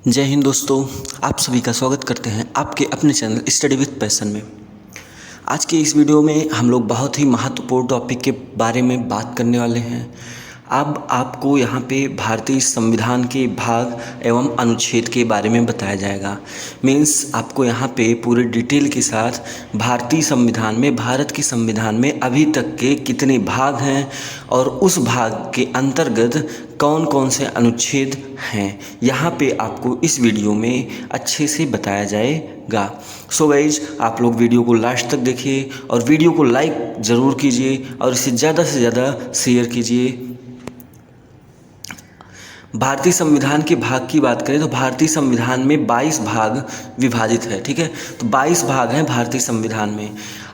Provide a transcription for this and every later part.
जय हिंद दोस्तों, आप सभी का स्वागत करते हैं आपके अपने चैनल स्टडी विद पैशन में। आज के इस वीडियो में हम लोग बहुत ही महत्वपूर्ण टॉपिक के बारे में बात करने वाले हैं। अब आपको यहाँ पे भारतीय संविधान के भाग एवं अनुच्छेद के बारे में बताया जाएगा। मीन्स आपको यहाँ पे पूरे डिटेल के साथ भारतीय संविधान में, भारत के संविधान में अभी तक के कितने भाग हैं और उस भाग के अंतर्गत कौन कौन से अनुच्छेद हैं, यहाँ पे आपको इस वीडियो में अच्छे से बताया जाएगा। सो गाइज, आप लोग वीडियो को लास्ट तक देखिए और वीडियो को लाइक ज़रूर कीजिए और इसे ज़्यादा से ज़्यादा शेयर कीजिए। भारतीय संविधान के भाग की बात करें तो भारतीय संविधान में 22 भाग विभाजित है। ठीक है, तो 22 भाग हैं भारतीय संविधान में।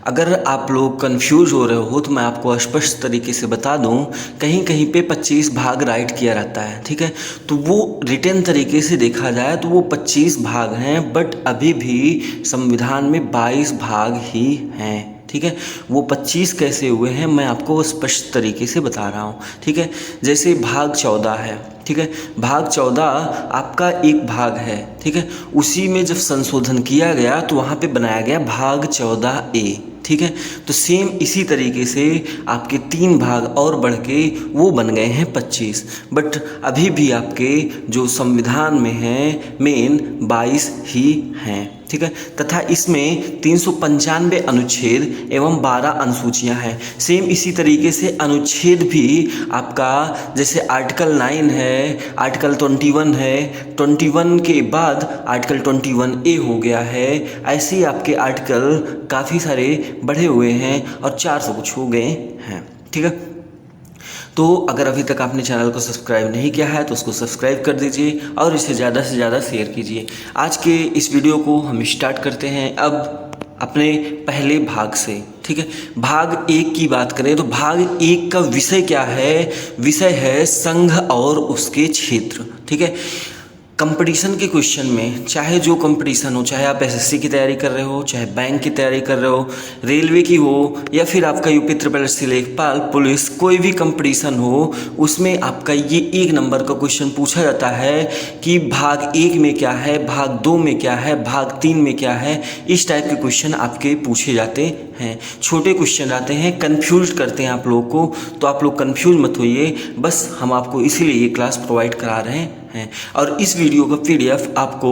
अगर आप लोग कंफ्यूज हो रहे हो तो मैं आपको स्पष्ट तरीके से बता दूं, कहीं कहीं पे 25 भाग राइट किया रहता है। ठीक है, तो वो रिटन तरीके से देखा जाए तो वो 25 भाग हैं, बट अभी भी संविधान में 22 भाग ही हैं। ठीक है, वो 25 कैसे हुए हैं मैं आपको स्पष्ट तरीके से बता रहा हूँ। ठीक है, जैसे भाग 14 है। ठीक है, भाग 14 आपका एक भाग है। ठीक है, उसी में जब संशोधन किया गया तो वहाँ पे बनाया गया भाग 14A। ठीक है, तो सेम इसी तरीके से आपके 3 भाग और बढ़ के वो बन गए हैं 25, बट अभी भी आपके जो संविधान में हैं मेन 22 ही हैं। ठीक है, तथा इसमें 395 अनुच्छेद एवं 12 अनुसूचियां हैं। सेम इसी तरीके से अनुच्छेद भी आपका जैसे आर्टिकल 9 है, आर्टिकल 21 है, 21 के बाद आर्टिकल 21A हो गया है। ऐसे ही आपके आर्टिकल काफ़ी सारे बढ़े हुए हैं और 400 कुछ हो गए हैं। ठीक है, तो अगर अभी तक आपने चैनल को सब्सक्राइब नहीं किया है तो उसको सब्सक्राइब कर दीजिए और इसे ज़्यादा से ज़्यादा शेयर कीजिए। आज के इस वीडियो को हम स्टार्ट करते हैं अब अपने पहले भाग से। ठीक है, भाग 1 की बात करें तो भाग 1 का विषय क्या है? विषय है संघ और उसके क्षेत्र। ठीक है, कंपटीशन के क्वेश्चन में, चाहे जो कंपटीशन हो, चाहे आप एसएससी की तैयारी कर रहे हो, चाहे बैंक की तैयारी कर रहे हो, रेलवे की हो या फिर आपका यूपी ट्रिपल एससी लेखपाल, पुलिस, कोई भी कंपटीशन हो, उसमें आपका ये 1 नंबर का क्वेश्चन पूछा जाता है कि भाग 1 में क्या है, भाग 2 में क्या है, भाग 3 में क्या है। इस टाइप के क्वेश्चन आपके पूछे जाते हैं। छोटे क्वेश्चन आते हैं, कन्फ्यूज करते हैं आप लोग को, तो आप लोग कन्फ्यूज मत होइए, बस हम आपको इसीलिए ये क्लास प्रोवाइड करा रहे हैं। और इस वीडियो का PDF आपको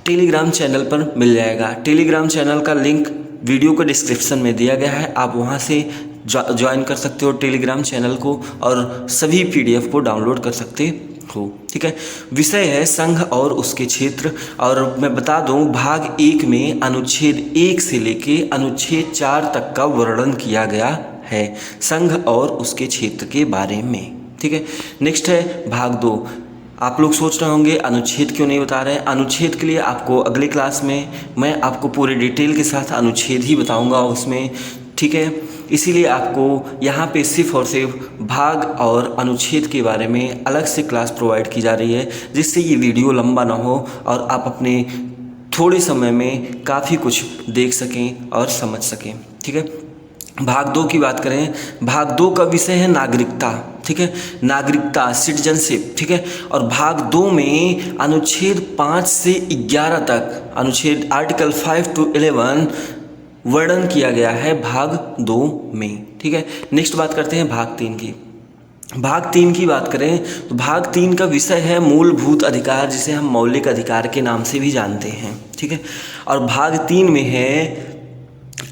टेलीग्राम चैनल पर मिल जाएगा। टेलीग्राम चैनल का लिंक वीडियो के डिस्क्रिप्शन में दिया गया है, आप वहां से ज्वाइन कर सकते हो टेलीग्राम चैनल को और सभी PDF को डाउनलोड कर सकते हो। ठीक है, विषय है संघ और उसके क्षेत्र। और मैं बता दूं, भाग 1 में अनुच्छेद 1 से लेके अनुच्छेद 4 तक का वर्णन किया गया है संघ और उसके क्षेत्र के बारे में। ठीक है, नेक्स्ट है भाग 2। आप लोग सोच रहे होंगे अनुच्छेद क्यों नहीं बता रहे हैं। अनुच्छेद के लिए आपको अगले क्लास में मैं आपको पूरे डिटेल के साथ अनुच्छेद ही बताऊंगा उसमें। ठीक है, इसीलिए आपको यहाँ पे सिर्फ और सिर्फ भाग और अनुच्छेद के बारे में अलग से क्लास प्रोवाइड की जा रही है, जिससे ये वीडियो लंबा ना हो और आप अपने थोड़े समय में काफ़ी कुछ देख सकें और समझ सकें। ठीक है, भाग 2 की बात करें, भाग 2 का विषय है नागरिकता। ठीक है, नागरिकता, सिटीजनशिप। ठीक है, और भाग 2 में अनुच्छेद 5 से 11 तक, अनुच्छेद आर्टिकल 5 to 11 वर्णन किया गया है भाग 2 में। ठीक है, नेक्स्ट बात करते हैं भाग 3 की। भाग 3 की बात करें तो भाग 3 का विषय है मूलभूत अधिकार, जिसे हम मौलिक अधिकार के नाम से भी जानते हैं। ठीक है, और भाग 3 में है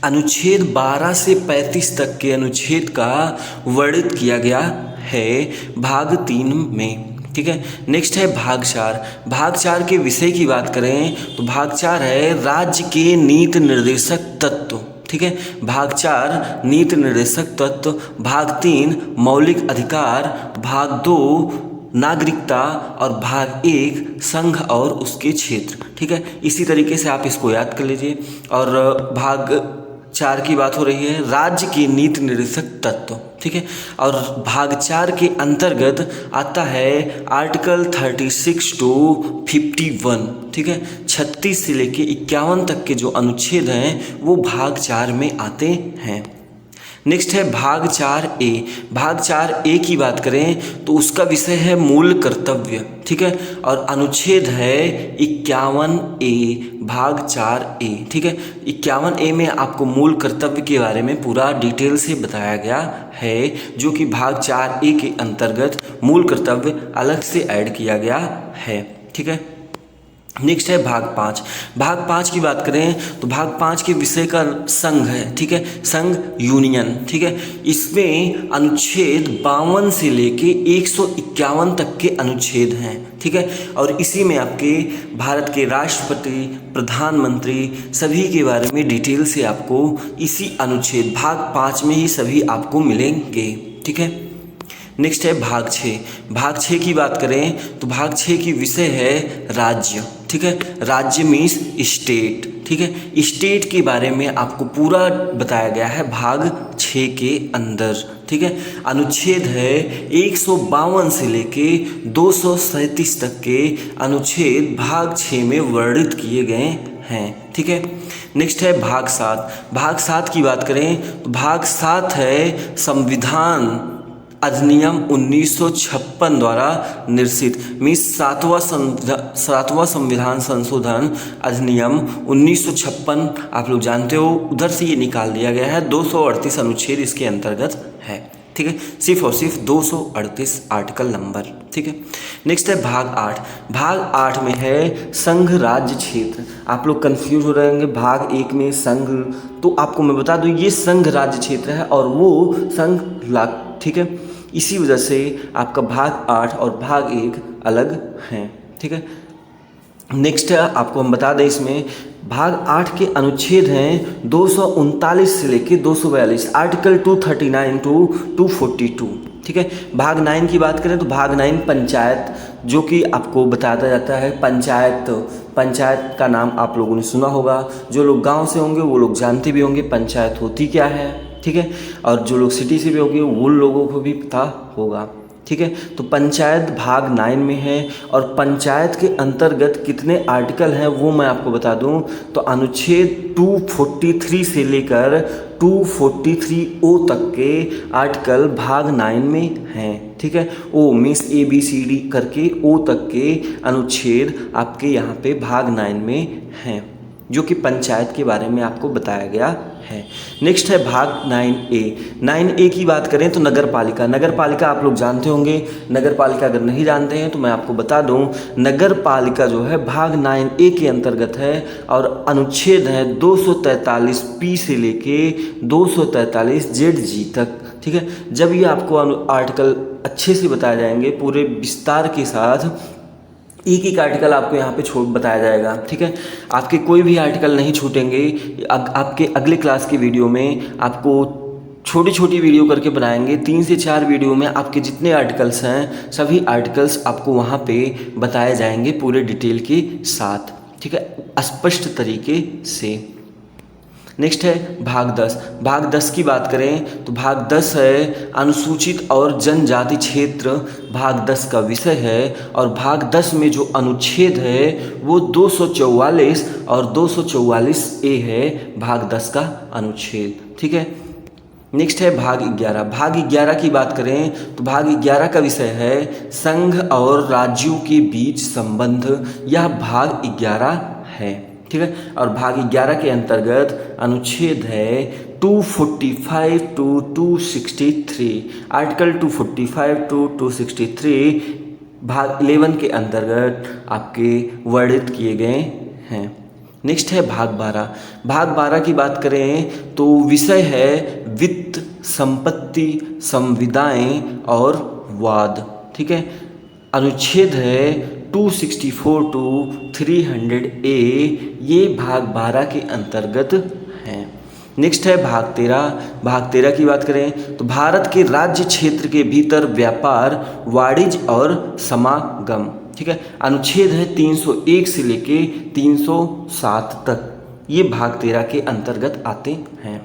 अनुच्छेद 12 से 35 तक के अनुच्छेद का वर्णित किया गया है भाग 3 में। ठीक है, नेक्स्ट है भाग 4। भाग 4 के विषय की बात करें तो भाग 4 है राज्य के नीति निर्देशक तत्व। ठीक है, भाग 4 नीति निर्देशक तत्व, भाग 3 मौलिक अधिकार, भाग 2 नागरिकता और भाग 1 संघ और उसके क्षेत्र। ठीक है, इसी तरीके से आप इसको याद कर लीजिए। और भाग 4 की बात हो रही है राज्य के नीति निर्देशक तत्व। ठीक है, और भाग 4 के अंतर्गत आता है आर्टिकल 36 to 51। ठीक है, 36 से लेके 51 तक के जो अनुच्छेद हैं वो भाग 4 में आते हैं। नेक्स्ट है भाग 4A। भाग 4A की बात करें तो उसका विषय है मूल कर्तव्य, ठीक है, और अनुच्छेद है 51A, भाग 4A, ठीक है। 51A में आपको मूल कर्तव्य के बारे में पूरा डिटेल से बताया गया है, जो कि भाग 4A के अंतर्गत मूल कर्तव्य अलग से ऐड किया गया है, ठीक है। नेक्स्ट है भाग 5। भाग 5 की बात करें तो भाग 5 के विषय का संघ है, ठीक है, संघ यूनियन, ठीक है। इसमें अनुच्छेद 52 से लेके 151 तक के अनुच्छेद हैं, ठीक है, और इसी में आपके भारत के राष्ट्रपति, प्रधानमंत्री सभी के बारे में डिटेल से आपको इसी अनुच्छेद भाग 5 में ही सभी आपको मिलेंगे, ठीक है। नेक्स्ट है भाग 6। भाग 6 की बात करें तो भाग 6 की विषय है राज्य, ठीक है, राज्य मीन्स स्टेट, ठीक है। स्टेट के बारे में आपको पूरा बताया गया है भाग 6 के अंदर, ठीक है। अनुच्छेद है 152 से लेके 237 तक के अनुच्छेद भाग 6 में वर्णित किए गए हैं, ठीक है। नेक्स्ट है भाग 7। भाग 7 की बात करें तो भाग 7 है संविधान अधिनियम 1956 द्वारा निर्मित, मीन्स सातवां संविधान संशोधन अधिनियम 1956 आप लोग जानते हो, उधर से ये निकाल दिया गया है। 238 अनुच्छेद इसके अंतर्गत है, ठीक है, सिर्फ और सिर्फ 238 आर्टिकल नंबर, ठीक है। नेक्स्ट है भाग 8। भाग 8 में है संघ राज्य क्षेत्र। आप लोग कंफ्यूज हो रहेंगे, भाग 1 में संघ, तो आपको मैं बता दूं ये संघ राज्य क्षेत्र है और वो संघ लाग, ठीक है। इसी वजह से आपका भाग 8 और भाग 1 अलग हैं, ठीक है। नेक्स्ट आपको हम बता दें, इसमें भाग 8 के अनुच्छेद हैं 239 से लेके 242, आर्टिकल 239 टू 242, ठीक है। भाग 9 की बात करें तो भाग 9 पंचायत, जो कि आपको बताया जाता है पंचायत। पंचायत का नाम आप लोगों ने सुना होगा, जो लोग गांव से होंगे वो लोग जानते भी होंगे पंचायत होती क्या है, ठीक है, और जो लोग सिटी से भी होंगे वो लोगों को भी पता होगा, ठीक है। तो पंचायत भाग 9 में है, और पंचायत के अंतर्गत कितने आर्टिकल हैं वो मैं आपको बता दूं तो अनुच्छेद 243 से लेकर 243O तक के आर्टिकल भाग 9 में हैं, ठीक है। ओ मीन्स ABCD करके O तक के अनुच्छेद आपके यहाँ पे भाग 9 में हैं, जो कि पंचायत के बारे में आपको बताया गया है। नेक्स्ट है भाग 9A। 9A की बात करें तो नगर पालिका। नगर पालिका आप लोग जानते होंगे, नगर पालिका अगर नहीं जानते हैं तो मैं आपको बता दूं, नगर पालिका जो है भाग 9A के अंतर्गत है, और अनुच्छेद है 243P से लेके 243ZG तक, ठीक है। जब ये आपको आर्टिकल अच्छे से बताए जाएंगे पूरे विस्तार के साथ, एक एक आर्टिकल आपको यहाँ पे बताया जाएगा, ठीक है। आपके कोई भी आर्टिकल नहीं छूटेंगे। आपके अगले क्लास की वीडियो में आपको छोटी छोटी वीडियो करके बनाएंगे, 3 से 4 वीडियो में आपके जितने आर्टिकल्स हैं सभी आर्टिकल्स आपको वहाँ पे बताए जाएंगे पूरे डिटेल के साथ, ठीक है, स्पष्ट तरीके से। नेक्स्ट है भाग 10। भाग 10 की बात करें तो भाग 10 है अनुसूचित और जनजाति क्षेत्र, भाग 10 का विषय है, और भाग 10 में जो अनुच्छेद है वो 244 और 244A है, भाग 10 का अनुच्छेद, ठीक है। नेक्स्ट है भाग 11। भाग 11 की बात करें तो भाग 11 का विषय है संघ और राज्यों के बीच संबंध, यह भाग 11 है, ठीक है। और भाग 11 के अंतर्गत अनुच्छेद है 245 टू 263, आर्टिकल 245 टू 263 भाग 11 के अंतर्गत आपके वर्णित किए गए हैं। नेक्स्ट है भाग 12। भाग 12 की बात करें तो विषय है वित्त, संपत्ति, संविदाएं और वाद, ठीक है। अनुच्छेद है 264 टू 300A, ये भाग 12 के अंतर्गत हैं। नेक्स्ट है भाग 13। भाग 13 की बात करें तो भारत के राज्य क्षेत्र के भीतर व्यापार, वाणिज्य और समागम, ठीक है। अनुच्छेद है 301 से लेके 307 तक, ये भाग 13 के अंतर्गत आते हैं।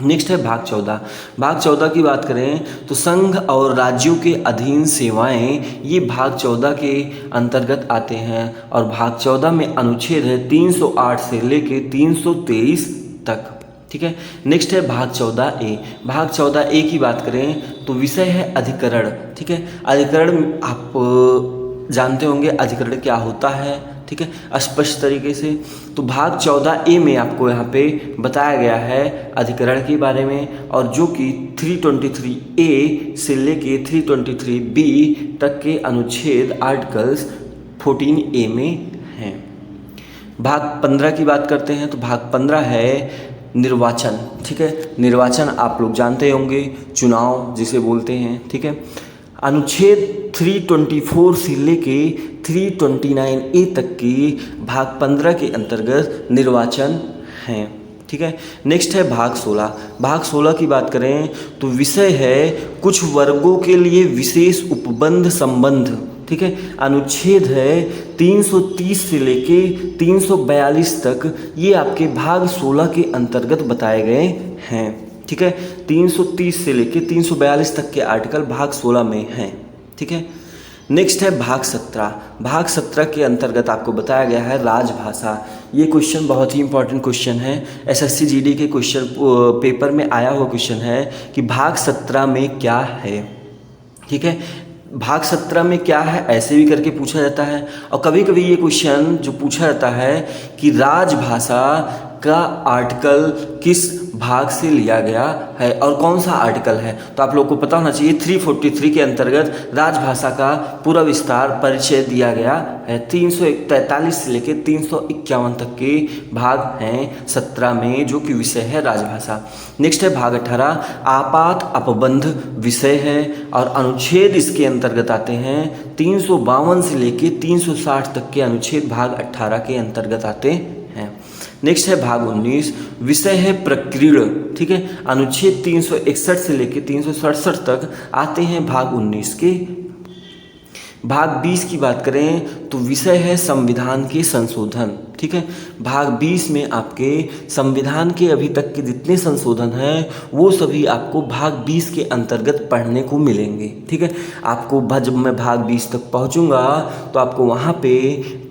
नेक्स्ट है भाग 14। भाग 14 की बात करें तो संघ और राज्यों के अधीन सेवाएं, ये भाग 14 के अंतर्गत आते हैं, और भाग 14 में अनुच्छेद है 308 से लेके 323 तक, ठीक है। नेक्स्ट है भाग 14A। भाग 14A की बात करें तो विषय है अधिकरण, ठीक है। अधिकरण आप जानते होंगे अधिकरण क्या होता है, ठीक है, स्पष्ट तरीके से। तो भाग 14A में आपको यहाँ पे बताया गया है अधिकरण के बारे में, और जो कि 323A से लेके 323B तक के अनुच्छेद आर्टिकल्स 14A में हैं। भाग 15 की बात करते हैं तो भाग 15 है निर्वाचन, ठीक है। निर्वाचन आप लोग जानते होंगे, चुनाव जिसे बोलते हैं, ठीक है। अनुच्छेद 324 से लेके 329A तक की भाग 15 के अंतर्गत निर्वाचन हैं, ठीक है। नेक्स्ट है भाग 16। भाग 16 की बात करें तो विषय है कुछ वर्गों के लिए विशेष उपबंध संबंध, ठीक है। अनुच्छेद है 330 से लेके 342 तक, ये आपके भाग 16 के अंतर्गत बताए गए हैं, ठीक है। 330 से लेके 342 तक के आर्टिकल भाग 16 में हैं, ठीक है। नेक्स्ट है भाग 17। भाग 17 के अंतर्गत आपको बताया गया है राजभाषा। ये क्वेश्चन बहुत ही इंपॉर्टेंट क्वेश्चन है, एसएससी जीडी के क्वेश्चन पेपर में आया हुआ क्वेश्चन है कि भाग 17 में क्या है, ठीक है। भाग 17 में क्या है ऐसे भी करके पूछा जाता है, और कभी कभी ये क्वेश्चन जो पूछा जाता है कि राजभाषा का आर्टिकल किस भाग से लिया गया है और कौन सा आर्टिकल है, तो आप लोग को पता होना चाहिए 343 के अंतर्गत राजभाषा का पूरा विस्तार परिचय दिया गया है। 343 से लेकर 351 तक के भाग हैं 17 में, जो कि विषय है राजभाषा। नेक्स्ट है भाग 18, आपात अपबंध विषय है, और अनुच्छेद इसके अंतर्गत आते हैं 352 से लेकर 360 तक के अनुच्छेद भाग 18 के अंतर्गत आते हैं। नेक्स्ट है भाग 19, विषय है प्रकीर्ण, ठीक है। अनुच्छेद 361 से लेकर 367 तक आते हैं भाग 19 के। भाग 20 की बात करें तो विषय है संविधान के संशोधन, ठीक है। भाग 20 में आपके संविधान के अभी तक के जितने संशोधन हैं वो सभी आपको भाग 20 के अंतर्गत पढ़ने को मिलेंगे, ठीक है। आपको जब मैं भाग 20 तक पहुंचूंगा तो आपको वहां पे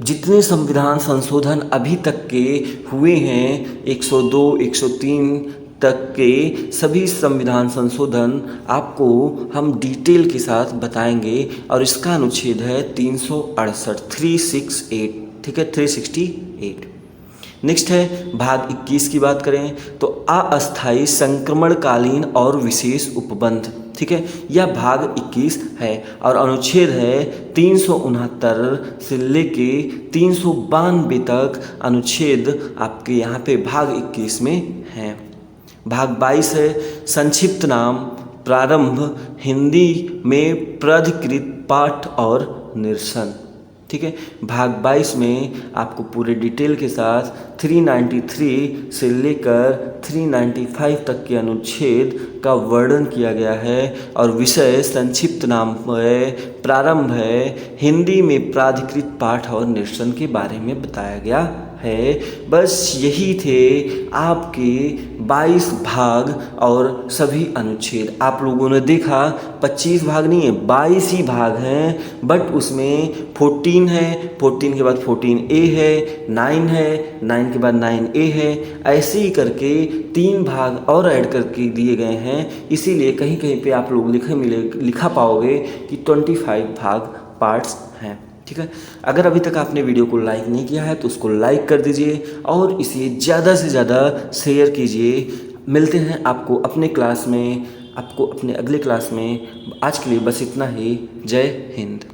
जितने संविधान संशोधन अभी तक के हुए हैं 102, 103 तक के सभी संविधान संशोधन आपको हम डिटेल के साथ बताएंगे, और इसका अनुच्छेद है 368, 368, ठीक है, 368। नेक्स्ट है भाग 21 की बात करें तो अस्थायी संक्रमणकालीन और विशेष उपबंध, ठीक है, यह भाग 21 है, और अनुच्छेद है 369 से लेके 392 तक अनुच्छेद आपके यहाँ पे भाग 21 में हैं। भाग 22 है संक्षिप्त नाम प्रारंभ, हिंदी में प्राधिकृत पाठ और निरसन, ठीक है। भाग 22 में आपको पूरे डिटेल के साथ 393 से लेकर 395 तक के अनुच्छेद का वर्णन किया गया है, और विषय संक्षिप्त नाम है प्रारंभ है, हिंदी में प्राधिकृत पाठ और निरसन के बारे में बताया गया है। बस यही थे आपके 22 भाग और सभी अनुच्छेद। आप लोगों ने देखा 25 भाग नहीं है, 22 ही भाग हैं, बट उसमें 14 है, 14 के बाद 14A है, 9 है, 9 के बाद 9A है, ऐसे ही करके 3 भाग और ऐड करके दिए गए हैं। इसीलिए कहीं कहीं पे आप लोग लिखा पाओगे कि 25 भाग पार्ट्स हैं, ठीक है। अगर अभी तक आपने वीडियो को लाइक नहीं किया है तो उसको लाइक कर दीजिए और इसे ज़्यादा से ज़्यादा शेयर कीजिए। मिलते हैं आपको अपने क्लास में, आपको अपने अगले क्लास में। आज के लिए बस इतना ही। जय हिंद।